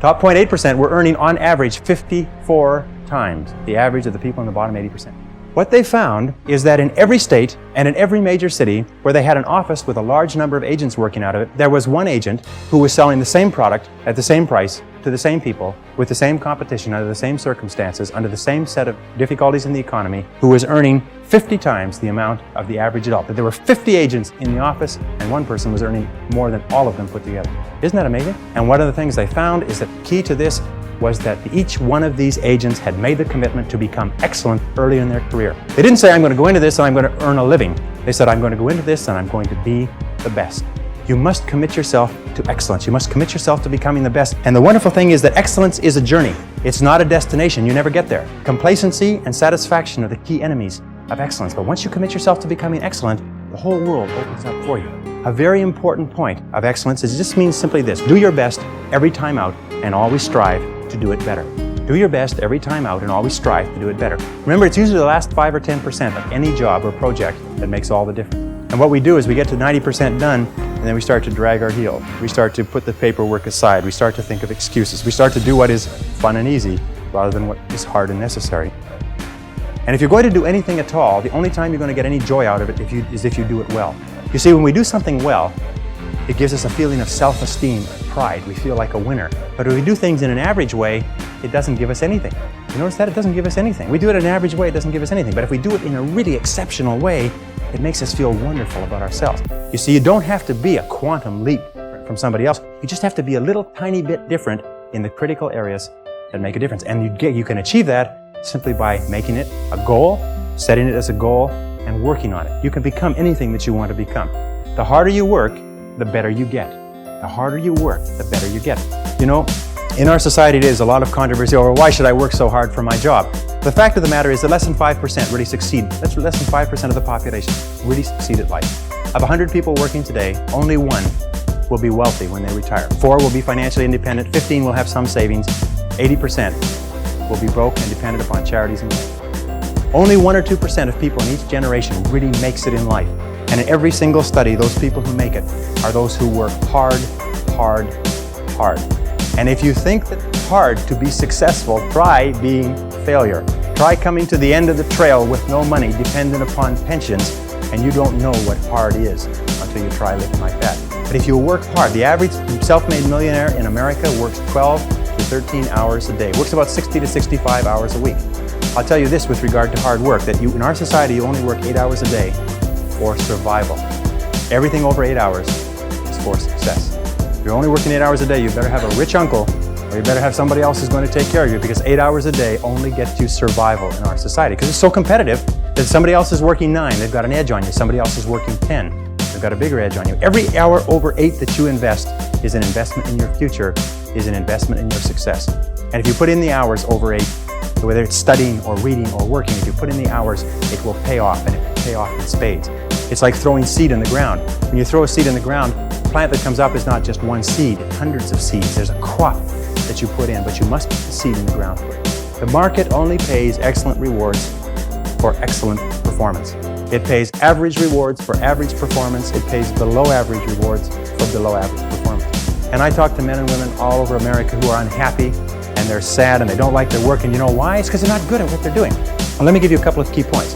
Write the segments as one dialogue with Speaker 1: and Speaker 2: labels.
Speaker 1: Top 0.8% were earning on average 54 times the average of the people in the bottom 80%. What they found is that in every state and in every major city where they had an office with a large number of agents working out of it, there was one agent who was selling the same product at the same price to the same people with the same competition under the same circumstances, under the same set of difficulties in the economy, who was earning 50 times the amount of the average adult. That there were 50 agents in the office and one person was earning more than all of them put together. Isn't that amazing? And one of the things they found is that the key to this was that each one of these agents had made the commitment to become excellent early in their career. They didn't say, I'm going to go into this and I'm going to earn a living. They said, I'm going to go into this and I'm going to be the best. You must commit yourself to excellence. You must commit yourself to becoming the best. And the wonderful thing is that excellence is a journey. It's not a destination. You never get there. Complacency and satisfaction are the key enemies of excellence. But once you commit yourself to becoming excellent, the whole world opens up for you. A very important point of excellence is just means simply this: do your best every time out and always strive to do it better. Do your best every time out and always strive to do it better. Remember, it's usually the last 5 or 10% of any job or project that makes all the difference. And what we do is we get to 90% done and then we start to drag our heels. We start to put the paperwork aside. We start to think of excuses. We start to do what is fun and easy rather than what is hard and necessary. And if you're going to do anything at all, the only time you're going to get any joy out of it is if you do it well. You see, when we do something well, it gives us a feeling of self-esteem and pride. We feel like a winner. But if we do things in an average way, it doesn't give us anything. You notice that? It doesn't give us anything. We do it in an average way, it doesn't give us anything. But if we do it in a really exceptional way, it makes us feel wonderful about ourselves. You see, you don't have to be a quantum leap from somebody else. You just have to be a little tiny bit different in the critical areas that make a difference. And you can achieve that simply by making it a goal, setting it as a goal, and working on it. You can become anything that you want to become. The harder you work, the better you get. The harder you work, the better you get. You know, in our society there's a lot of controversy over why should I work so hard for my job. The fact of the matter is that less than 5% really succeed. That's less than 5% of the population really succeed at life. Of 100 people working today, only 1 will be wealthy when they retire. 4 will be financially independent, 15 will have some savings, 80% will be broke and dependent upon charities and only 1 or 2% of people in each generation really makes it in life. And in every single study, those people who make it are those who work hard, hard, hard. And if you think that it's hard to be successful, try being failure. Try coming to the end of the trail with no money, dependent upon pensions, and you don't know what hard is until you try living like that. But if you work hard, the average self-made millionaire in America works 12 to 13 hours a day, works about 60 to 65 hours a week. I'll tell you this with regard to hard work, that in our society you only work 8 hours a day for survival. Everything over 8 hours is for success. If you're only working 8 hours a day, you better have a rich uncle or you better have somebody else who's going to take care of you, because 8 hours a day only gets you survival in our society. Because it's so competitive that somebody else is working 9, they've got an edge on you. Somebody else is working 10, they've got a bigger edge on you. Every hour over 8 that you invest is an investment in your future, is an investment in your success. And if you put in the hours over 8, whether it's studying or reading or working, if you put in the hours, it will pay off, and it will pay off in spades. It's like throwing seed in the ground. When you throw a seed in the ground, the plant that comes up is not just one seed, hundreds of seeds. There's a crop that you put in, but you must put the seed in the ground first. The market only pays excellent rewards for excellent performance. It pays average rewards for average performance. It pays below average rewards for below average performance. And I talk to men and women all over America who are unhappy, and they're sad, and they don't like their work, and you know why? It's because they're not good at what they're doing. Well, let me give you a couple of key points.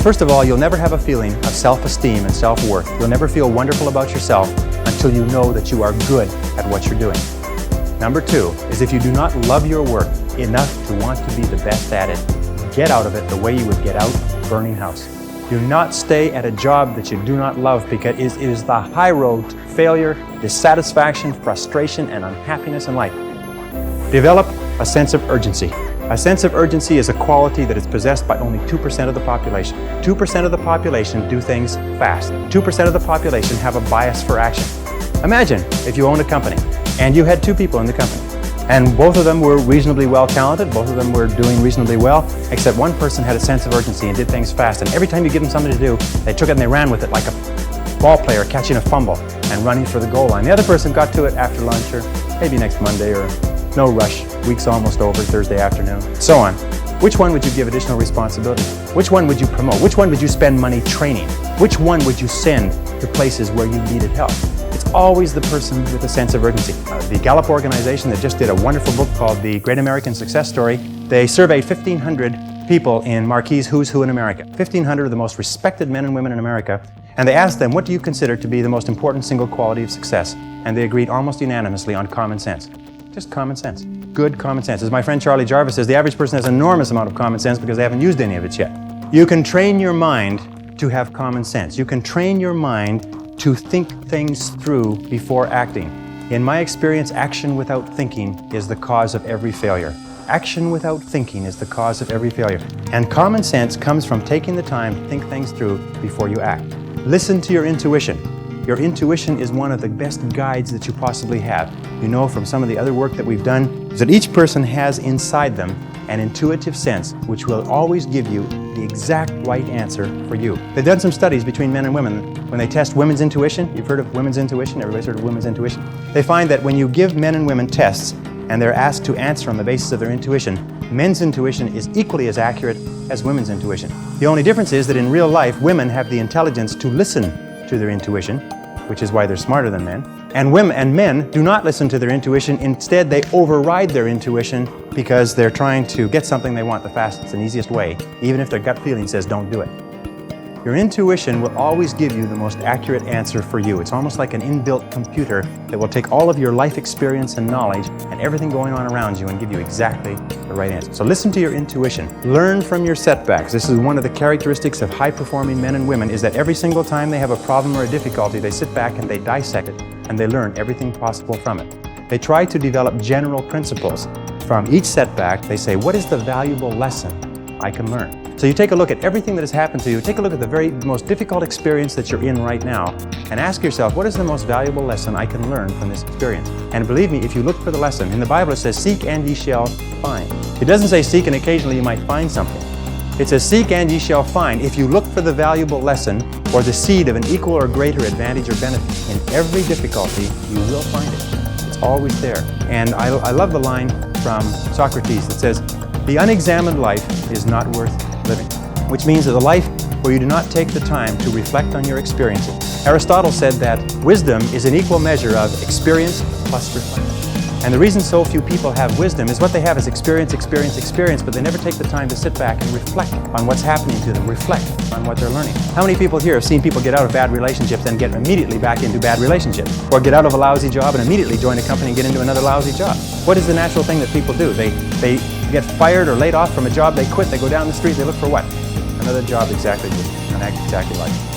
Speaker 1: First of all, you'll never have a feeling of self-esteem and self-worth. You'll never feel wonderful about yourself until you know that you are good at what you're doing. Number 2 is if you do not love your work enough to want to be the best at it, get out of it the way you would get out of a burning house. Do not stay at a job that you do not love, because it is the high road to failure, dissatisfaction, frustration, and unhappiness in life. Develop a sense of urgency. A sense of urgency is a quality that is possessed by only 2% of the population. 2% of the population do things fast. 2% of the population have a bias for action. Imagine if you owned a company and you had 2 people in the company, and both of them were reasonably well talented, both of them were doing reasonably well, except one person had a sense of urgency and did things fast. And every time you give them something to do, they took it and they ran with it like a ball player catching a fumble and running for the goal line. The other person got to it after lunch, or maybe next Monday, or no rush, week's almost over, Thursday afternoon, so on. Which one would you give additional responsibility? Which one would you promote? Which one would you spend money training? Which one would you send to places where you needed help? It's always the person with a sense of urgency. The Gallup organization that just did a wonderful book called The Great American Success Story, they surveyed 1,500 people in Marquis Who's Who in America. 1,500 of the most respected men and women in America, and they asked them, what do you consider to be the most important single quality of success? And they agreed almost unanimously on common sense. Just common sense. Good common sense. As my friend Charlie Jarvis says, the average person has an enormous amount of common sense because they haven't used any of it yet. You can train your mind to have common sense. You can train your mind to think things through before acting. In my experience, action without thinking is the cause of every failure. Action without thinking is the cause of every failure. And common sense comes from taking the time to think things through before you act. Listen to your intuition. Your intuition is one of the best guides that you possibly have. You know from some of the other work that we've done is that each person has inside them an intuitive sense which will always give you the exact right answer for you. They've done some studies between men and women when they test women's intuition. You've heard of women's intuition? Everybody's heard of women's intuition? They find that when you give men and women tests and they're asked to answer on the basis of their intuition, men's intuition is equally as accurate as women's intuition. The only difference is that in real life, women have the intelligence to listen to their intuition, which is why they're smarter than men. And men do not listen to their intuition. Instead, they override their intuition because they're trying to get something they want the fastest and easiest way, even if their gut feeling says don't do it. Your intuition will always give you the most accurate answer for you. It's almost like an inbuilt computer that will take all of your life experience and knowledge and everything going on around you and give you exactly the right answer. So listen to your intuition. Learn from your setbacks. This is one of the characteristics of high-performing men and women, is that every single time they have a problem or a difficulty, they sit back and they dissect it and they learn everything possible from it. They try to develop general principles. From each setback, they say, what is the valuable lesson I can learn? So you take a look at everything that has happened to you, take a look at the very most difficult experience that you're in right now, and ask yourself, what is the most valuable lesson I can learn from this experience? And believe me, if you look for the lesson, in the Bible it says, seek and ye shall find. It doesn't say seek and occasionally you might find something. It says seek and ye shall find if you look for the valuable lesson or the seed of an equal or greater advantage or benefit. In every difficulty, you will find it. It's always there. And I love the line from Socrates that says, the unexamined life is not worth living, which means that a life where you do not take the time to reflect on your experiences. Aristotle said that wisdom is an equal measure of experience plus reflection. And the reason so few people have wisdom is what they have is experience, but they never take the time to sit back and reflect on what's happening to them, reflect on what they're learning. How many people here have seen people get out of bad relationships and get immediately back into bad relationships? Or get out of a lousy job and immediately join a company and get into another lousy job? What is the natural thing that people do? They get fired or laid off from a job, they quit, they go down the street, they look for what? Another job exactly like it.